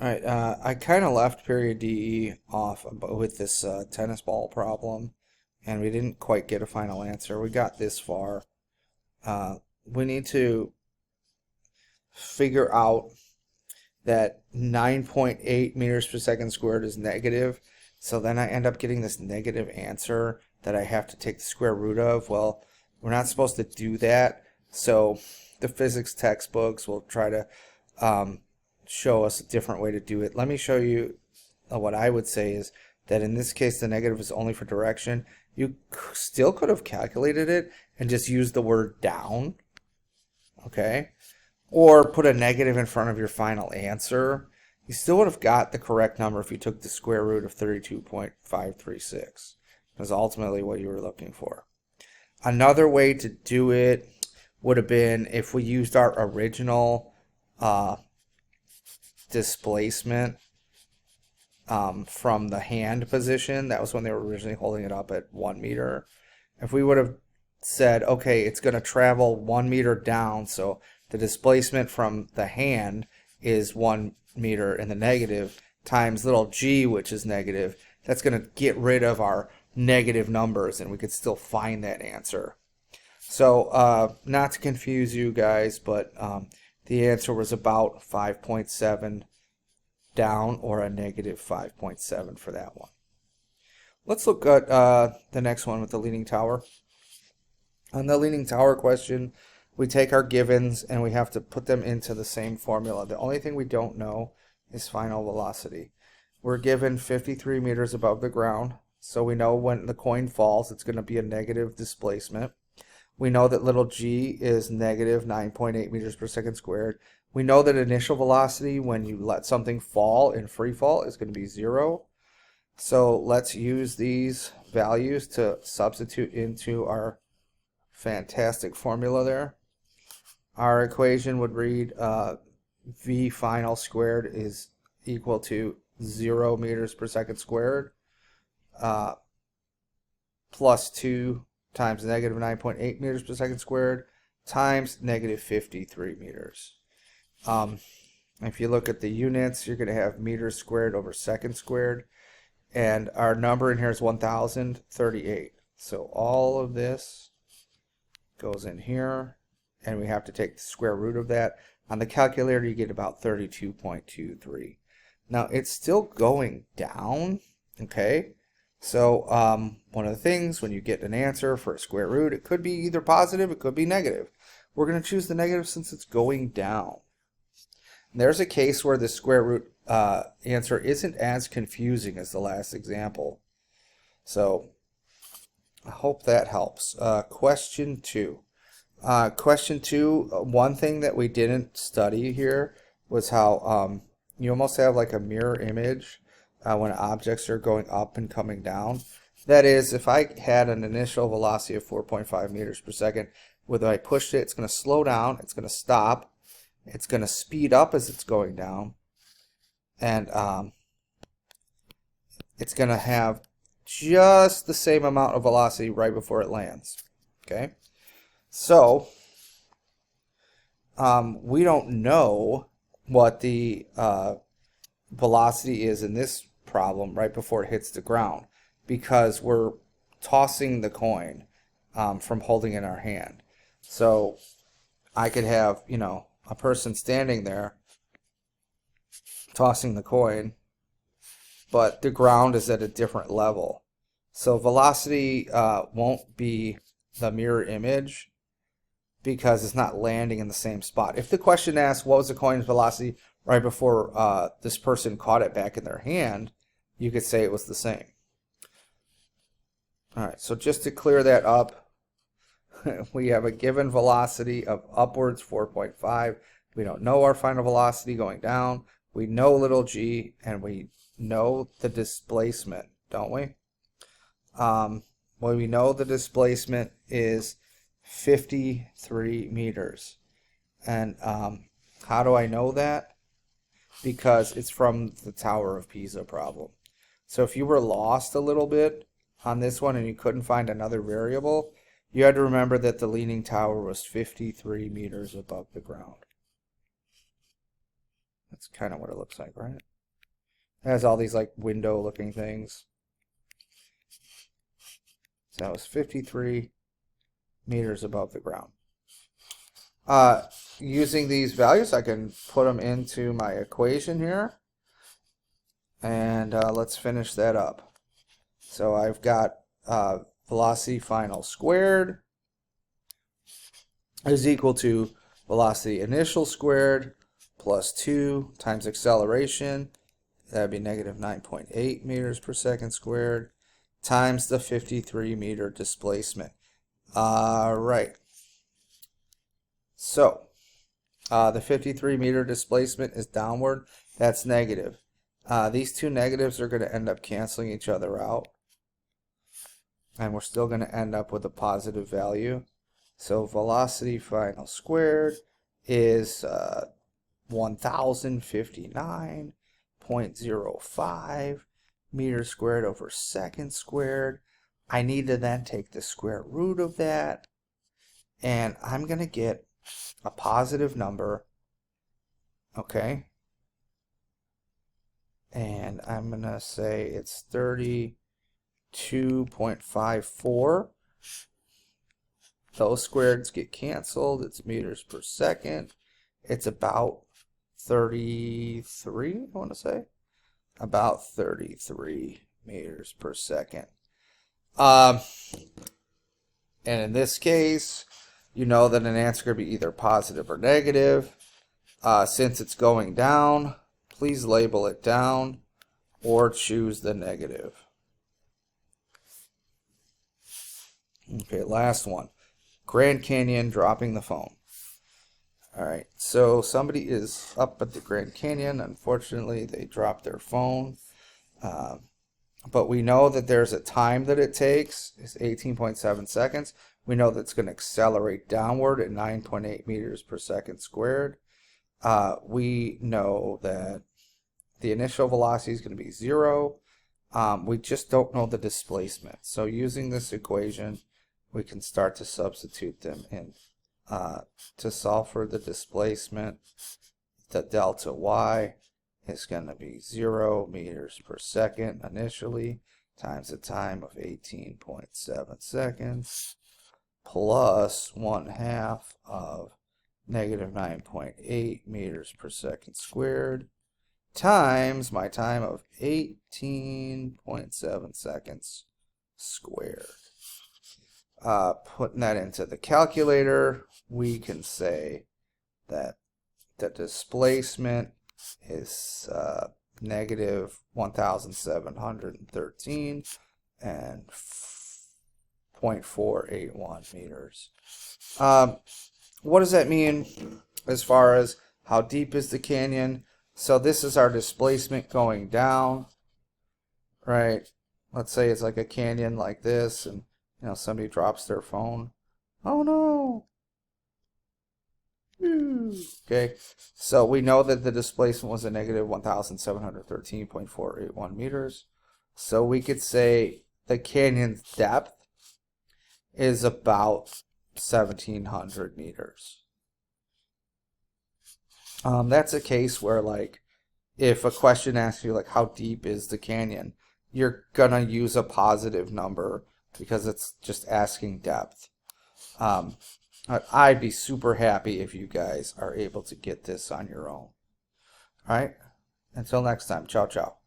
All right, I kind of left period DE off with this tennis ball problem, and we didn't quite get a final answer. We got this far. We need to figure out that 9.8 meters per second squared is negative. So then I end up getting this negative answer that I have to take the square root of. Well, we're not supposed to do that. So the physics textbooks will try to um, show us a different way to do it. Let me show you what I would say is that in this case, the negative is only for direction. You still could have calculated it and just used the word down, okay? Or put a negative in front of your final answer. You still would have got the correct number if you took the square root of 32.536. That's ultimately what you were looking for. Another way to do it would have been if we used our original displacement from the hand position. That was when they were originally holding it up at 1 meter. If we would have said, okay, it's going to travel 1 meter down, so the displacement from the hand is 1 meter in the negative times little g, which is negative, that's going to get rid of our negative numbers, and we could still find that answer. So not to confuse you guys, but the answer was about 5.7 down, or a negative 5.7 for that one. Let's look at the next one with the leaning tower. On the leaning tower question, we take our givens and we have to put them into the same formula. The only thing we don't know is final velocity. We're given 53 meters above the ground, so we know when the coin falls it's going to be a negative displacement. We know that little g is negative 9.8 meters per second squared. We know that initial velocity when you let something fall in free fall is going to be 0. So let's use these values to substitute into our fantastic formula there. Our equation would read v final squared is equal to 0 meters per second squared plus 2 times negative 9.8 meters per second squared times negative 53 meters. If you look at the units, you're going to have meters squared over second squared, and our number in here is 1038. So all of this goes in here, and we have to take the square root of that. On the calculator, you get about 32.23. Now, it's still going down, okay? So one of the things, when you get an answer for a square root, it could be either positive, it could be negative. We're going to choose the negative since it's going down. And there's a case where the square root answer isn't as confusing as the last example. So I hope that helps. Question 2. Question 2, one thing that we didn't study here was how you almost have like a mirror image when objects are going up and coming down. That is, if I had an initial velocity of 4.5 meters per second, when I pushed it, it's going to slow down, it's going to stop, it's going to speed up as it's going down, and it's going to have just the same amount of velocity right before it lands. Okay, so we don't know what the velocity is in this problem right before it hits the ground because we're tossing the coin from holding it in our hand. So I could have, you know, a person standing there tossing the coin, but the ground is at a different level. So velocity won't be the mirror image because it's not landing in the same spot. If the question asks what was the coin's velocity right before this person caught it back in their hand, you could say it was the same. All right, so just to clear that up, we have a given velocity of upwards 4.5. We don't know our final velocity going down. We know little g, and we know the displacement, don't we? Well, we know the displacement is 53 meters. And how do I know that? Because it's from the Tower of Pisa problem. So if you were lost a little bit on this one and you couldn't find another variable, you had to remember that the leaning tower was 53 meters above the ground. That's kind of what it looks like, right? It has all these like window looking things. So that was 53 meters above the ground. Using these values, I can put them into my equation here. And let's finish that up. So I've got velocity final squared is equal to velocity initial squared plus 2 times acceleration. That would be negative 9.8 meters per second squared times the 53 meter displacement. Right. So the 53 meter displacement is downward. That's negative. These two negatives are going to end up canceling each other out. And we're still going to end up with a positive value. So velocity final squared is 1059.05 meters squared over second squared. I need to then take the square root of that. And I'm going to get a positive number. Okay. And I'm going to say it's 32.54. Those squareds get canceled. It's meters per second. It's about 33, I want to say. About 33 meters per second. And in this case, you know that an answer could be either positive or negative. Since it's going down, please label it down or choose the negative. Okay, last one. Grand Canyon dropping the phone. All right, so somebody is up at the Grand Canyon. Unfortunately, they dropped their phone. But we know that there's a time that it takes. It's 18.7 seconds. We know that it's going to accelerate downward at 9.8 meters per second squared. We know that the initial velocity is going to be 0. We just don't know the displacement. So using this equation, we can start to substitute them in. To solve for the displacement, the delta y is going to be 0 meters per second initially times a time of 18.7 seconds plus 1/2 of negative 9.8 meters per second squared times my time of 18.7 seconds squared. Putting that into the calculator, we can say that the displacement is negative 1,713 and 0.481 meters. What does that mean as far as how deep is the canyon? So this is our displacement going down, right? Let's say it's like a canyon like this, and somebody drops their phone. Oh no! Okay, so we know that the displacement was a negative 1,713.481 meters. So we could say the canyon's depth is about 1,700 meters. That's a case where, like, if a question asks you, like, how deep is the canyon, you're gonna use a positive number because it's just asking depth. I'd be super happy if you guys are able to get this on your own. All right? Until next time, ciao, ciao.